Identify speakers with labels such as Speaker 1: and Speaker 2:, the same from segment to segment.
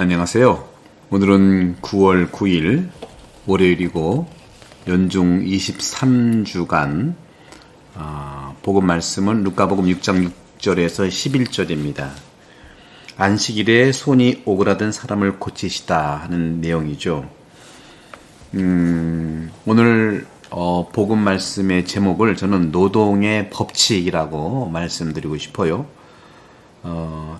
Speaker 1: 안녕하세요. 오늘은 9월 9일 월요일이고 연중 23주간 복음 말씀은 루카복음 6장 6절에서 11절입니다. 안식일에 손이 오그라든 사람을 고치시다 하는 내용이죠. 오늘 복음 말씀의 제목을 저는 노동의 법칙이라고 말씀드리고 싶어요.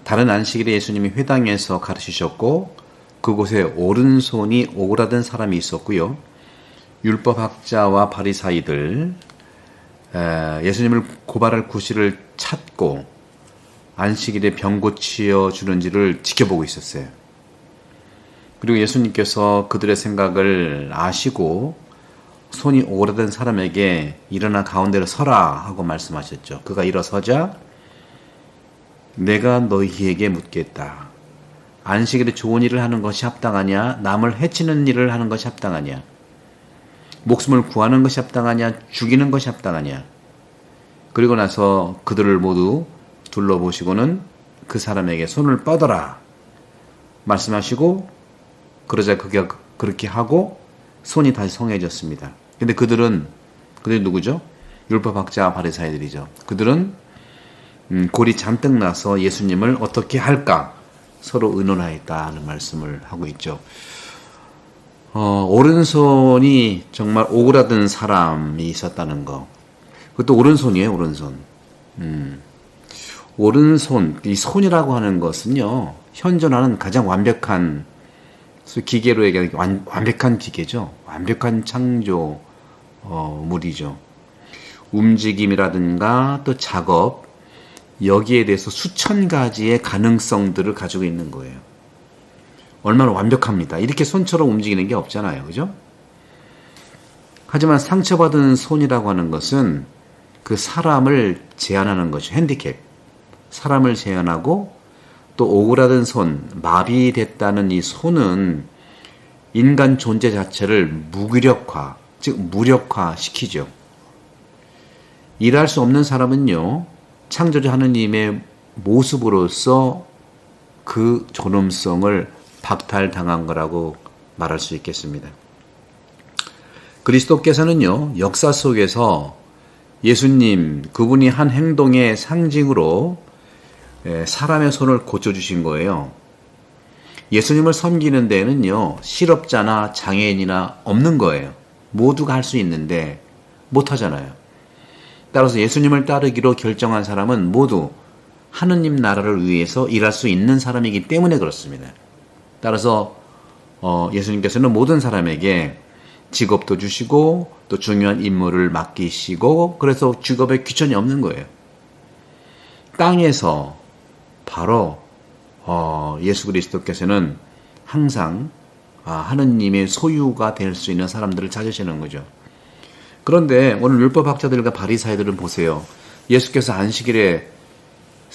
Speaker 1: 다른 안식일에 예수님이 회당에서 가르치셨고 그곳에 오른손이 오그라든 사람이 있었고요. 율법학자와 바리사이들 예수님을 고발할 구실을 찾고 안식일에 병 고치어 주는지를 지켜보고 있었어요. 그리고 예수님께서 그들의 생각을 아시고 손이 오그라든 사람에게 일어나 가운데로 서라 하고 말씀하셨죠. 그가 일어서자 내가 너희에게 묻겠다. 안식일에 좋은 일을 하는 것이 합당하냐? 남을 해치는 일을 하는 것이 합당하냐? 목숨을 구하는 것이 합당하냐? 죽이는 것이 합당하냐? 그리고 나서 그들을 모두 둘러보시고는 그 사람에게 손을 뻗어라 말씀하시고 그러자 그가 그렇게 하고 손이 다시 성해졌습니다. 근데 그들이 누구죠? 율법학자 바리사이들이죠. 그들은 골이 잔뜩 나서 예수님을 어떻게 할까 서로 의논하였다는 말씀을 하고 있죠. 오른손이 정말 오그라든 사람이 있었다는 거. 그것도 오른손이에요, 오른손. 오른손, 이 손이라고 하는 것은요, 현존하는 가장 완벽한, 기계로 얘기하는 완벽한 기계죠. 완벽한 창조물이죠. 움직임이라든가 또 작업, 여기에 대해서 수천 가지의 가능성들을 가지고 있는 거예요. 얼마나 완벽합니다. 이렇게 손처럼 움직이는 게 없잖아요. 그죠? 하지만 상처받은 손이라고 하는 것은 그 사람을 제한하는 것이죠. 핸디캡. 사람을 제한하고 또 오그라든 손, 마비됐다는 이 손은 인간 존재 자체를 무기력화, 즉 무력화시키죠. 일할 수 없는 사람은요. 창조주 하느님의 모습으로서 그 존엄성을 박탈당한 거라고 말할 수 있겠습니다. 그리스도께서는요, 역사 속에서 예수님, 그분이 한 행동의 상징으로 사람의 손을 고쳐주신 거예요. 예수님을 섬기는 데에는요, 실업자나 장애인이나 없는 거예요. 모두가 할 수 있는데 못하잖아요. 따라서 예수님을 따르기로 결정한 사람은 모두 하느님 나라를 위해서 일할 수 있는 사람이기 때문에 그렇습니다. 따라서 예수님께서는 모든 사람에게 직업도 주시고 또 중요한 임무를 맡기시고 그래서 직업에 귀천이 없는 거예요. 땅에서 바로 예수 그리스도께서는 항상 하느님의 소유가 될 수 있는 사람들을 찾으시는 거죠. 그런데 오늘 율법학자들과 바리사이들은 보세요. 예수께서 안식일에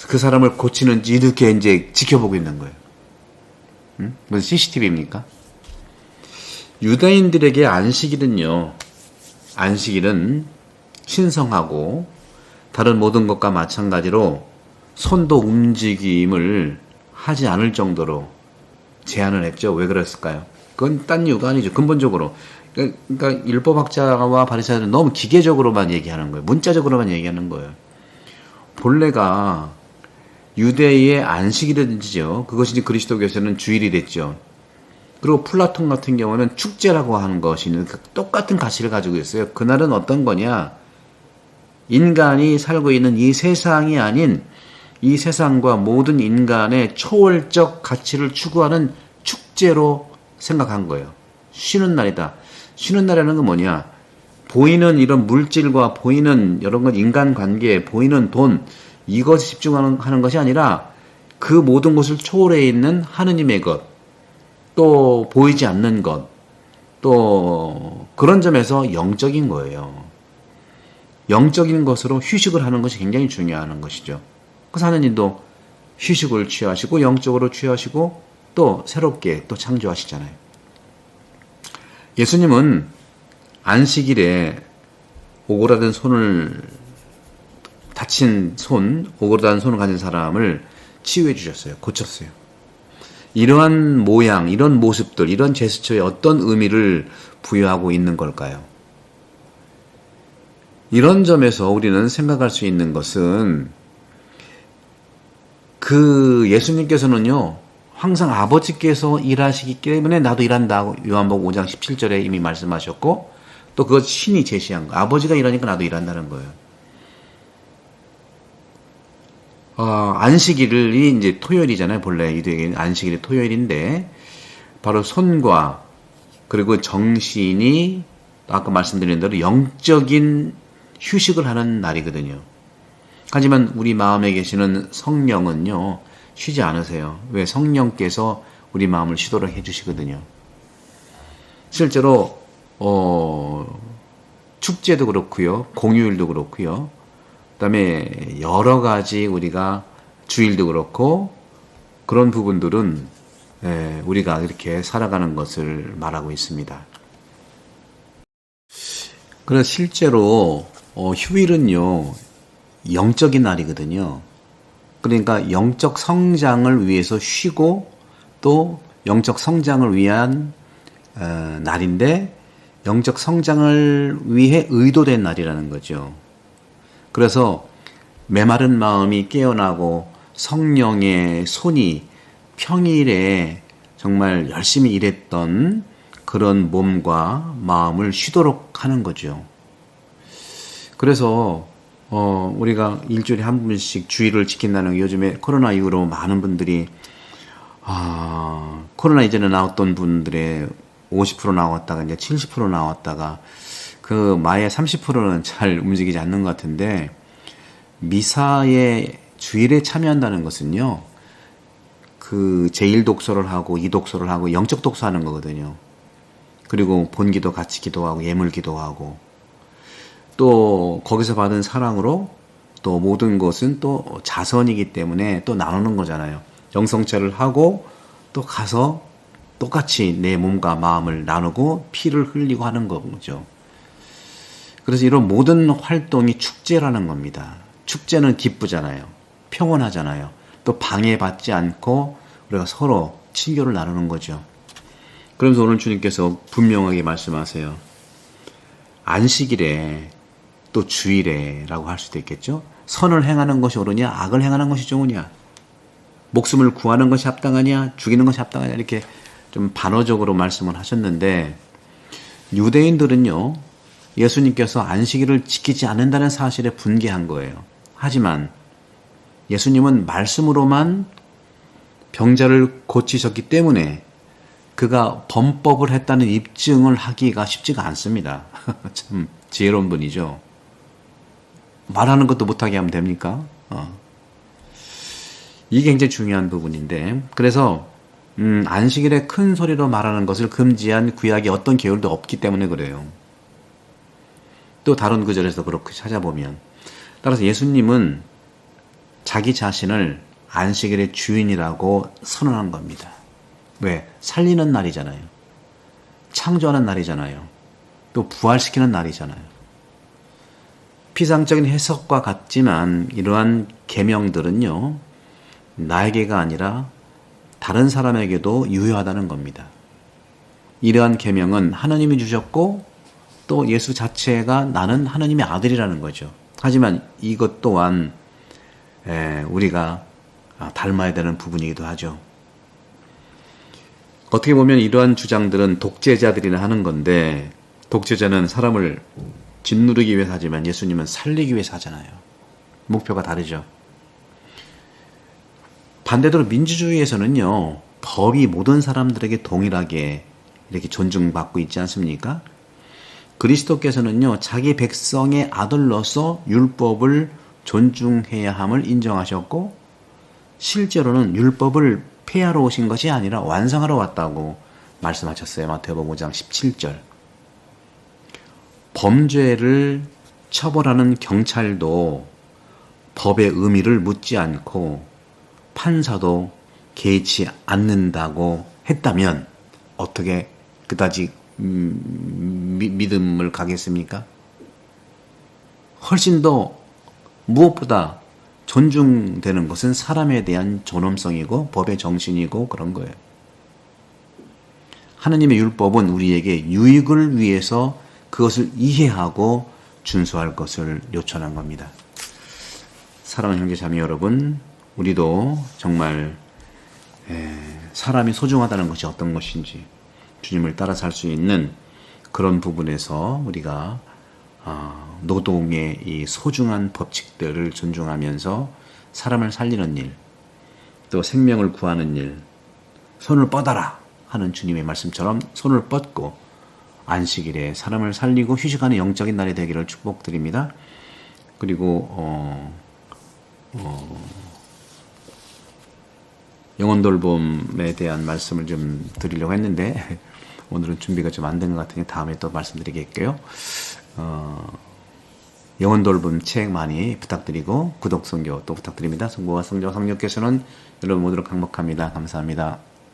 Speaker 1: 그 사람을 고치는지 이렇게 이제 지켜보고 있는 거예요. 무슨 CCTV입니까? 유대인들에게 안식일은 신성하고 다른 모든 것과 마찬가지로 손도 움직임을 하지 않을 정도로 제한을 했죠. 왜 그랬을까요? 그건 딴 이유가 아니죠. 근본적으로. 그러니까 율법학자와 바리사이들은 너무 기계적으로만 얘기하는 거예요. 문자적으로만 얘기하는 거예요. 본래가 유대의 안식일이죠. 그것이 그리스도교에서는 주일이 됐죠. 그리고 플라톤 같은 경우는 축제라고 하는 것이 있는 똑같은 가치를 가지고 있어요. 그날은 어떤 거냐? 인간이 살고 있는 이 세상이 아닌 이 세상과 모든 인간의 초월적 가치를 추구하는 축제로 생각한 거예요. 쉬는 날이다. 쉬는 날이라는 건 뭐냐? 보이는 이런 물질과 보이는 여러 것 인간관계, 보이는 돈 이것에 집중하는 것이 아니라 그 모든 것을 초월해 있는 하느님의 것, 또 보이지 않는 것, 또 그런 점에서 영적인 거예요. 영적인 것으로 휴식을 하는 것이 굉장히 중요한 것이죠. 그래서 하느님도 휴식을 취하시고 영적으로 취하시고 또 새롭게 또 창조하시잖아요. 예수님은 안식일에 오그라든 손을 다친 손, 오그라든 손을 가진 사람을 치유해 주셨어요. 고쳤어요. 이러한 모양, 이런 모습들, 이런 제스처에 어떤 의미를 부여하고 있는 걸까요? 이런 점에서 우리는 생각할 수 있는 것은 그 예수님께서는요, 항상 아버지께서 일하시기 때문에 나도 일한다고 요한복음 5장 17절에 이미 말씀하셨고, 또 그것 신이 제시한 거. 아버지가 일하니까 나도 일한다는 거예요. 안식일이 이제 토요일이잖아요. 본래 유대인은 안식일이 토요일인데, 바로 손과 그리고 정신이 아까 말씀드린 대로 영적인 휴식을 하는 날이거든요. 하지만 우리 마음에 계시는 성령은요, 쉬지 않으세요. 왜? 성령께서 우리 마음을 쉬도록 해주시거든요. 실제로 축제도 그렇고요, 공휴일도 그렇고요, 그다음에 여러 가지 우리가 주일도 그렇고 그런 부분들은 우리가 이렇게 살아가는 것을 말하고 있습니다. 그래서 실제로 휴일은요, 영적인 날이거든요. 그러니까 영적 성장을 위해서 쉬고 또 영적 성장을 위한 날인데, 영적 성장을 위해 의도된 날이라는 거죠. 그래서 메마른 마음이 깨어나고 성령의 손이 평일에 정말 열심히 일했던 그런 몸과 마음을 쉬도록 하는 거죠. 그래서 우리가 일주일에 한 번씩 주일을 지킨다는 게, 요즘에 코로나 이후로 많은 분들이 코로나 이전에 나왔던 분들의 50% 나왔다가 이제 70% 나왔다가 그 마의 30%는 잘 움직이지 않는 것 같은데, 미사에 주일에 참여한다는 것은요, 그 제1독서를 하고 2독서를 하고 영적 독서하는 거거든요. 그리고 본기도 같이 기도하고 예물 기도하고, 또 거기서 받은 사랑으로 또 모든 것은 또 자선이기 때문에 또 나누는 거잖아요. 영성체를 하고 또 가서 똑같이 내 몸과 마음을 나누고 피를 흘리고 하는 거죠. 그래서 이런 모든 활동이 축제라는 겁니다. 축제는 기쁘잖아요. 평온하잖아요. 또 방해받지 않고 우리가 서로 친교를 나누는 거죠. 그러면서 오늘 주님께서 분명하게 말씀하세요. 안식일에 또 주일에라고 할 수도 있겠죠. 선을 행하는 것이 옳으냐, 악을 행하는 것이 좋으냐, 목숨을 구하는 것이 합당하냐, 죽이는 것이 합당하냐, 이렇게 좀 반어적으로 말씀을 하셨는데, 유대인들은요, 예수님께서 안식일을 지키지 않는다는 사실에 분개한 거예요. 하지만 예수님은 말씀으로만 병자를 고치셨기 때문에 그가 범법을 했다는 입증을 하기가 쉽지가 않습니다. 참 지혜로운 분이죠. 말하는 것도 못하게 하면 됩니까? 이게 굉장히 중요한 부분인데, 그래서 안식일에 큰 소리로 말하는 것을 금지한 구약에 어떤 계율도 없기 때문에 그래요. 또 다른 구절에서 그렇게 찾아보면, 따라서 예수님은 자기 자신을 안식일의 주인이라고 선언한 겁니다. 왜? 살리는 날이잖아요. 창조하는 날이잖아요. 또 부활시키는 날이잖아요. 피상적인 해석과 같지만 이러한 계명들은요, 나에게가 아니라 다른 사람에게도 유효하다는 겁니다. 이러한 계명은 하나님이 주셨고 또 예수 자체가 나는 하나님의 아들이라는 거죠. 하지만 이것 또한 우리가 닮아야 되는 부분이기도 하죠. 어떻게 보면 이러한 주장들은 독재자들이나 하는 건데, 독재자는 사람을 짓누르기 위해서 하지만 예수님은 살리기 위해서 하잖아요. 목표가 다르죠. 반대로 민주주의에서는요, 법이 모든 사람들에게 동일하게 이렇게 존중받고 있지 않습니까? 그리스도께서는요, 자기 백성의 아들로서 율법을 존중해야 함을 인정하셨고, 실제로는 율법을 폐하러 오신 것이 아니라 완성하러 왔다고 말씀하셨어요. 마태복음 5장 17절. 범죄를 처벌하는 경찰도 법의 의미를 묻지 않고 판사도 개의치 않는다고 했다면 어떻게 그다지 믿음을 가겠습니까? 훨씬 더 무엇보다 존중되는 것은 사람에 대한 존엄성이고 법의 정신이고 그런 거예요. 하느님의 율법은 우리에게 유익을 위해서 그것을 이해하고 준수할 것을 요청한 겁니다. 사랑하는 형제 자매 여러분, 우리도 정말 사람이 소중하다는 것이 어떤 것인지 주님을 따라 살 수 있는 그런 부분에서 우리가 노동의 이 소중한 법칙들을 존중하면서 사람을 살리는 일, 또 생명을 구하는 일, 손을 뻗어라 하는 주님의 말씀처럼 손을 뻗고 안식일에 사람을 살리고 휴식하는 영적인 날이 되기를 축복드립니다. 그리고 영혼 돌봄에 대한 말씀을 좀 드리려고 했는데 오늘은 준비가 좀 안 된 것 같으니 다음에 또 말씀드리겠고요. 영혼 돌봄 책 많이 부탁드리고 구독, 선교 또 부탁드립니다. 성부와 성자와 성령께서는 여러분 모두를 강복합니다. 감사합니다.